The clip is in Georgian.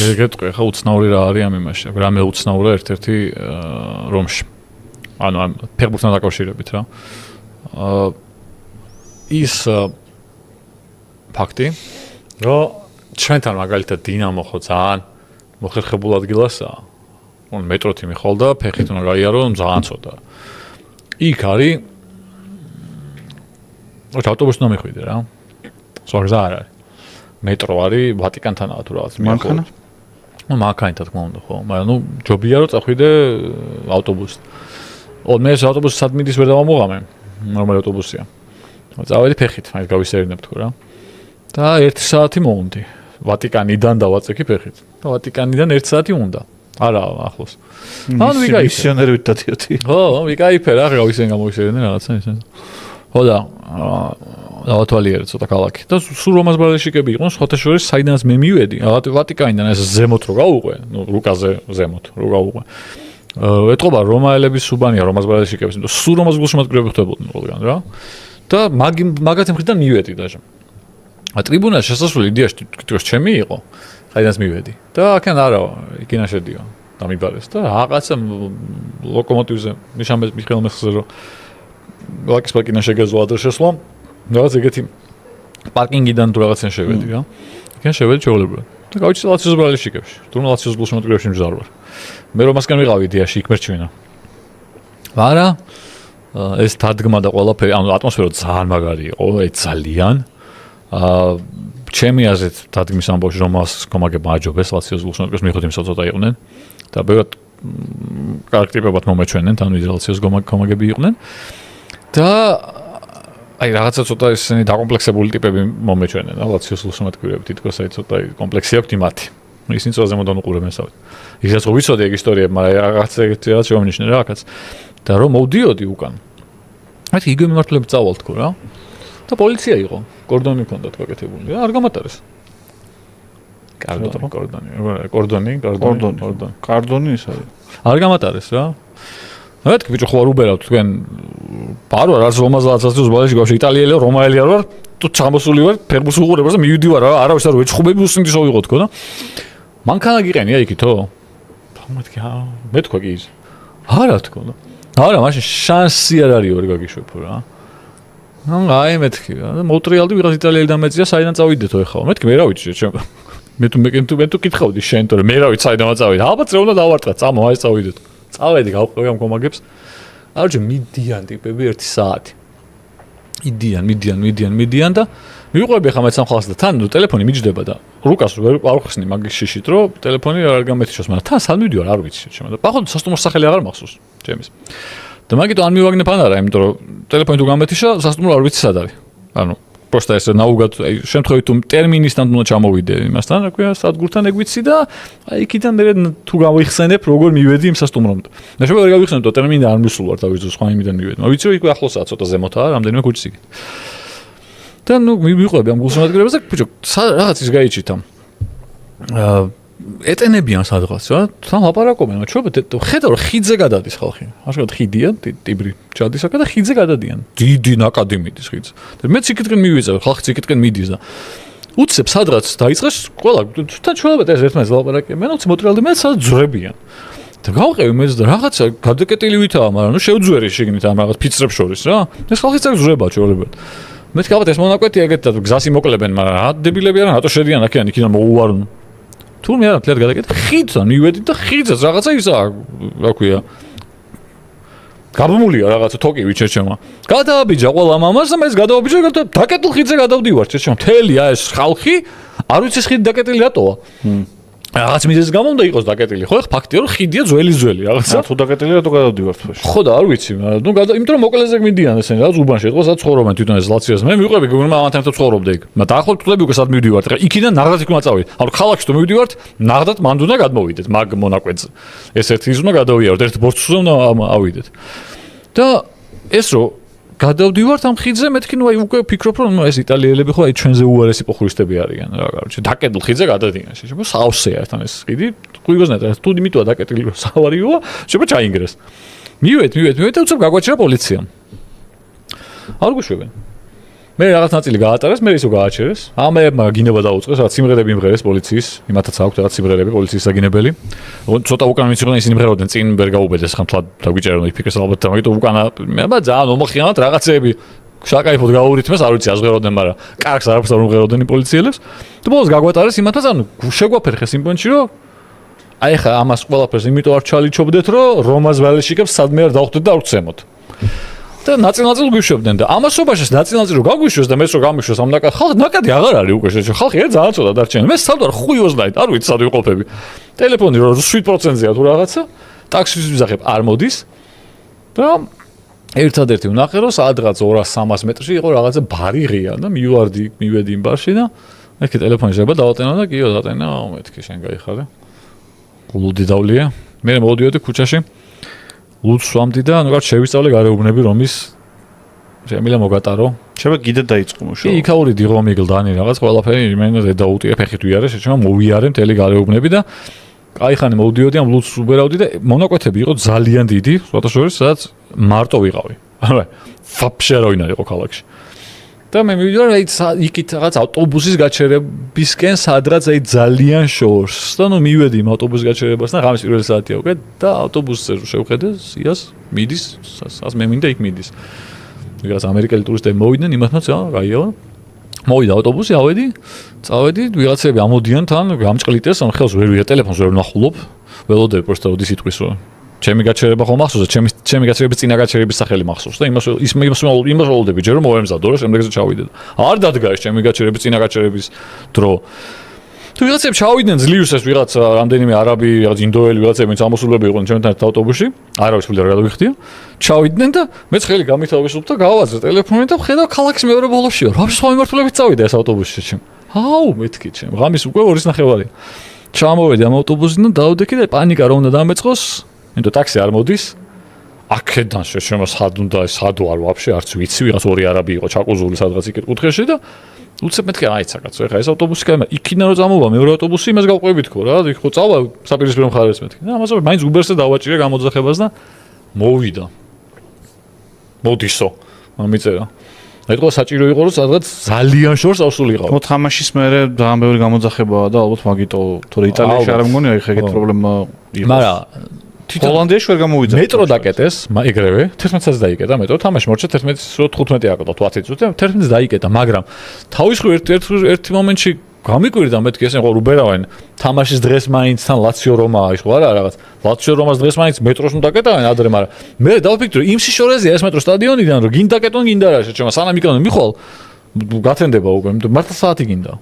გეტყვი ხა უცნაური რა არის ამ იმაში. რამე უცნაურია ერთ-ერთი რომში. ანუ ამ ფეხბურთთან დაკავშირებით რა. ის ფაქტი, რომ ჩვენთან მაგალითად დინამო ხო ძალიან მოხერხებულ ადგილასაა. ანუ მეტროთი მიხვალ და ფეხით უნდა გაიარო, ძალიან ცოტა. იქ არის ავტობუსი უნდა მიხვიდე რა. სხვა გზა არ არის. მეტრო არის ვატიკანთანაა თუ რაღაც მანქანა? მანქანა თქმა უნდა ხო, მაგრამ ნუ ჯობია რომ წახვიდე ავტობუსით. მე ეს ავტობუსი სად მიდის ვერ დავამოღამე. ნორმალი ავტობუსია. წავედი ფეხით, აი გავისერინებ თქო რა. და 1 საათი მოვუნდი. ვატიკანიდან დავაწექი ფეხით. და ვატიკანიდან 1 საათი უნდა. არა ახლოს. ანუ ვიკაიფე. მისიონერებით დადიოდი. ხო, ვიკაიფე რა, გავისერინე რაღაცა ისე. ხო და დავათვალიერე ცოტა ქალაქი. და სულ რომას ბრალეშიკები იყვნენ, სხვათა შორის საიდანაც მე მივედი, ვატიკანიდან ეს ზემოთ რო გავუყვე, ნუ რუკაზე ზემოთ რო გავუყვე. ეტყობა რომაელების სუბანია რომას ბრალეშიკებს, იმიტომ სულ რომას გულშემატკივრები ხდებოდნენ ყველგან რა. და მაგათი მხრიდან მივედი დაჟე. ტრიბუნაში შესასვლელი იდეაში თვითონ ჩემი იყო, საიდანაც მივედი. და აქან არა, იქინა შედიო. დამიბარეს და რაღაცა ლოკომოტივზე მიშამეს მიხეილ მეხზე რომ ლაკის პარკიდან შეგეზვა და შესვლა. რაღაც ეგეთი პარკინგიდან თუ რაღაცენ შევედი რა. იქან შევედი ჩეულებრივად. და გავიჩი ლაციოს ბრალეშიკებში. თუმცა ლაციოს გულშემატკივრებში მზარ ვარ. მე რომ მასკენ ვიყავი იდეაში იქ მერჩვენა. არა ეს დადგმა და ყველაფერი, ანუ ატმოსფერო ძალიან მაგარი იყო, ძალიან. ჩემი აზრით დადგმის ამბავში რომ მას კომაგებმა აჯობეს ლაციოს გულშემატკივრებს მიიღოთ იმ ცოტა იყვნენ და ბევრად კარგტიპებად მომეჩვენენ, თან ვიდრე ლაციოს კომაგები იყვნენ. და აი რაღაცა ცოტა ისინი დაკომპლექსებული ტიპები მომეჩვენენ, ლაციოს გულშემატკივრები თითქოს აი ცოტა კომპლექსი აქვთ იმათი. ისინი წვაზე მოდან უყურებენ ესავით. ისაც რო ვიცოდი ეგ ისტორიები, მაგრამ რაღაცა რაღაც შეომნიშნე რა აქაც. და რომ მოვდიოდი უკან. მეთქი იგივე მიმართულებით წავალ თქო რა. და პოლიცია იყო, კორდონი ჰქონდათ გაკეთებული. არ გამატარეს. კარდონი ის არის. არ გამატარეს რა. მეთქი ბიჭო ხო არ უბერავთ თქვენ ბარო რაც რომაზალაცას ბალეში გავში იტალიელი რომაელი არ ვარ თუ ჩამოსული ვარ ფერბურს უყურებს და მივიდივარ რა არავის არ ვეჭხუბები უსინდის ავიღოთ თქო და მანქანა გიყენია იქითო მეთქი მე თქვა კი ის არა თქო და არა მაშინ შანსი არ არის ვერ გაგიშვებო რა აი მეთქი მოუტრიალდი ვიღაც იტალიელი დამეწია საიდან წავიდეთო ეხლა მეთქი მე რა ვიცი ჩემ მე თუ კითხავდი შენ თორე მე რა ვიცი საიდან წავიდე ალბათ რა უნდა დავარტყა წამო აი წავიდეთ წავედი გავყევი ამ კომაგებს არჩე მიდიან ტიპები 1 საათი მიდიან და მივიყვები ხა მე სამხალხს და თან ტელეფონი მიჯდება და რუკას ვერ აღხსნი მაგის შიშით რომ ტელეფონი არ გამეთიშოს მაგრამ თან სად მივიდივარ არ ვიცი ჩემ და პახოთ სასტუმროს სახელი აღარ მახსოვს ჩემის და მაგითო ან მივაგნებ ან არა იმიტომ რომ ტელეფონი თუ გამეთიშა სასტუმრო არ ვიცი სად არის ანუ просто ეს ნაუგად შემთხვევით თუ ტერმინისთან უნდა ჩამოვიდე იმასთან რა ქვია სადგურთან ეგ ვიცი და აი იქიდან მე თუ გავიხსენებ როგორ მივედი იმ სასტუმრომდე და შეიძლება ვერ გავიხსენებ და ტერმინი არ მისულ ვარ თავის ზუსტ იმიდან მივედი მაგრამ ვიცი რომ იქ ახლოსაა ცოტა ზემოთაა რამდენიმე ქუჩის იგივე და ნუ მივიყვები ამ გულშემატკივრებას და ბიჭო რაღაც ის გაიჩითა ეტენებიან სადღაც რა თან ლაპარაკობენ მაგრამ ხედავ რომ ხიდზე გადადის ხალხი აღარ ხიდია ტიბრი ჩადის აქ და ხიდზე გადადიან დიდი ნაკადი მიდის ხიდზე და მეც იქითკენ მივიწევ ხალხიც იქითკენ მიდის და უცებ სადღაც დაიწყეს ყველა თან ჩვენებად ეს ერთმანეთს ლაპარაკია მე ნუც მოტრიალდი მე სადაც ძრებიან და გავყევი მეც და რაღაცა გადაკეტილი ვითაა მაგრამ ნუ შევძვერი შიგნით ამ რაღაც ფიცრებს შორის რა ეს ხალხიც აქ ძრება ჩვეულებრივად მე თქვა ეს მონაკვეთი ეგეთად გზას იმოკლებენ მაგრამ რა დებილები არა რატო შედიან აქედან იქიდან მოუვარონ თუ მე არა ფლერ გადაკეთე ხიდთან მივედი და ხიდზეც რაღაცა ისა რა ქვია გაბმულია რაღაცა თოკი ვიჩერჩემა გადააბიჯა ყველა მამას და მე ეს გადავაბიჯე და დაკეტილ ხიდზე გადავდივარ ჩერჩემა მთელია ეს ხალხი არ ვიცი ხიდი დაკეტილი რატოა რაღაც მიზეზის გამო უნდა იყოს დაკეტილი ხო ეხლა ფაქტია რომ ხიდია ძველი რაღაცა თუ დაკეტილი რატო გადავდივარ თქოში ხო და არ ვიცი ნუ იმიტომ რომ მოკლეზე მიდიან ესენი რაღაც უბანში ეთქვა სადაც ცხოვრობენ თვითონ ეს ლაციას მე მივიყვები გოგონა ამათთან ცხოვრობდა იქ მაგრამ დაახლოებით ვთვლები უკვე სად მივდივართ ხა იქიდან ნაღდად იქ უნდა წავიდეთ ანუ ქალაქში თუ მივდივართ ნაღდად მანდ უნდა გადმოვიდეთ მაგ მონაკვეთზე ეს ერთი ის უნდა გადავიაროთ ერთ ბორცვზე უნდა ავიდეთ და ეს რო გადავდივართ ამ ხიდზე მეთქი ნუ აი უკვე ვფიქრობ რომ ეს იტალიელები ხო აი ჩვენზე უარესი პოხურისტები არიან რა კაროჩე დაკეტილ ხიდზე გადადიან შეიძლება საავსეა თან ეს ხიდი ღვიგოზნაირად თუ იმიტოა დაკეტილი რომ სავარიოა შეიძლება ჩაინგრეს მივედი და უცებ გაგვაჩერა პოლიციამ არ გვიშვებენ მე რაღაც ნაწილი გაატარეს, მე ისო გააჩერეს. ამებმა გინება დაუწყეს, რაღაც სიმღერები იმღერეს პოლიციის, იმათაც აქვს რაღაც სიმღერები პოლიციის საგინებელი. ცოტა უკან მიციღდნენ ისინი იმღეროდნენ, წინ ვერ გაუბედეს ხან თლა დაგვიჭერენ იფიქრეს ალბათ, მაგრამ უკანა მე ძალიან მომხიანად რაღაცეები შაკაიფოდ გაურითმეს, არ ვიცი აზღეროდნენ, მაგრამ კარგს არაფერს არ უმღეროდნენ პოლიციელებს. და ბოლოს გაგვატარეს იმათაც, ანუ შეგვაფერხეს იმ პონჩი, რომ აი ხა ამას ყველაფერს იმიტომ არ ჩალიჩობდეთ, რომ რომას ვალეშიკებს სადმე არ დავხვდეთ და არ ვცემოთ. და ნაწილ-ნაწილ გვიშვებდნენ და ამასობაში ნაწილ-ნაწილ რო გაგვიშვეს და მეც რო გამიშვეს ამ ნაკადი ხალხი ნაკადი აღარ არის უკვე ხალხი ძალიან ცოტა დარჩენილი მე სად ხუი 29 არ ვიცი სად ვიყოფები ტელეფონი რო 7%-ია თუ რაღაცა ტაქსის ვიზახებ არ მოდის და ერთადერთი ვნახე რომ სადღაც 200-300 მეტრში იყო რაღაცა ბარი ღია და მივედი იმ ბარში და ეხე ტელეფონი შეიძლება დავატენო და კიო დატენა მეთქი შენ გაიხარე ლუდი დავლია მე მოვიდიოდი ქუჩაში ლუდს ვამდი და ნუ შევისწავლე გარეუბნები რომის შემიძლია მოგატარო შეიძლება კიდე დაიწყო მუშაობა კი იქაური დიღომი გლდანი რაღაც ყველაფერი მე დაუტია ფეხით ვიარე შეჩემ მოვიარე მთელი გარეუბნები და კაიხანი მოვდიოდი ამ ლუდს უბერავდი და მონაკვეთები იყო ძალიან დიდი სხვადასხვა სადაც მარტო ვიყავი არა ვაფშე არ ვინ არ იყო ქალაქში და მე მივიდოდი აი იქით რაღაც ავტობუსის გაჩერებისკენ სადღაც აი ძალიან შორს და ნუ მივედი იმ ავტობუსის გაჩერებასთან ღამის პირველი საათია უკვე და ავტობუსზე შევხედე სიას მიდის ას მე მინდა იქ მიდის ვიღაც ამერიკელი ტურისტები მოვიდნენ იმათაც გაიავა მოვიდა ავტობუსი წავედი ვიღაცები ამოდიან თან გამწყლიტეს ან ხელს ვერ ვია ტელეფონს ვერ ვნახულობ ველოდები პროსტა ოდი სიტყვის რომ ჩემი გაჩერება ხომ მახსოვს ჩემი გაჩერების წინა გაჩერების სახელი მახსოვს და იმას ველოდები ჯერ რომ მოვემზადო რა შემდეგზე ჩავიდე არ დადგა ეს ჩემი გაჩერების წინა გაჩერების დრო თუ ვიღაცები ჩავიდნენ ძლივს ეს ვიღაც რამდენიმე არაბი რაღაც ინდოელი ვიღაცები სამოსულები იყვნენ ჩემთან ერთ ავტობუსში არავის ფული არ გადავიხდია ჩავიდნენ და მეც ხელი გამითავისუფლ და გავაზრე ტელეფონი და ხედავ ქალაქის მეორე ბოლოში რა სხვა მიმართულებით წავიდა ეს ავტობუსში ჩემ აუ მეთქი ჩემ ღამის უკვე 2:30 ჩამოვედი ამ ავტობუსიდან დავდექი და პანიკა რომ უნდა დამეწყოს იმიტომ ტაქსი არ მოდის აქედან შეშემო სად უნდა სადო არ ვაფშე არც ვიცი ვიღაც ორი არაბი იყო ჩაკუზული სადღაც იქ კუთხეში და უცებ მეთქი აიცა კაცო ეხა ეს ავტობუსი კაი იქიდან რომ წამოვა მეორე ავტობუსი იმას გავყვებით ხო რა იქ ხო წავა საპირისპირო მხარეს მეთქი და ამაზე მაინც უბერსზე დავაჭირე გამოძახებას და მოვიდა მოდისო მომიწერა ეთქო საჭირო იყო რომ სადღაც ძალიან შორს ავსულიყავ მოთამაშის მერე ძალიან ბევრი გამოძახებაა და ალბათ მაგიტო თორე იტალიაში არ მგონია ეხა ეგეთ პრობლემა იყო მაგრამ ჰოლანდიაში ვერ გამოვიძახე მეტრო დაკეტეს ეგრევე 11-ს დაიკეტა მეტრო თამაში მორჩა 11-ს 15 აკეთო 10 წუთი 11-ს დაიკეტა მაგრამ თავის ხო ერთ მომენტში გამიკვირდა მეთქი ესე ხო რუბერავენ თამაშის დღეს მაინც თან ლაციო რომაა ის ხო არა რაღაც ლაციო რომას დღეს მაინც მეტროს უნდა დაკეტავენ ადრე მაგრამ მე დავფიქრე იმ სიშორეზეა ეს მეტრო სტადიონიდან რომ გინდა კეტონ გინდა რა შეჩემა სანამ იქნებ მიხვალ გათენდება უკვე მართლა საათი გინდა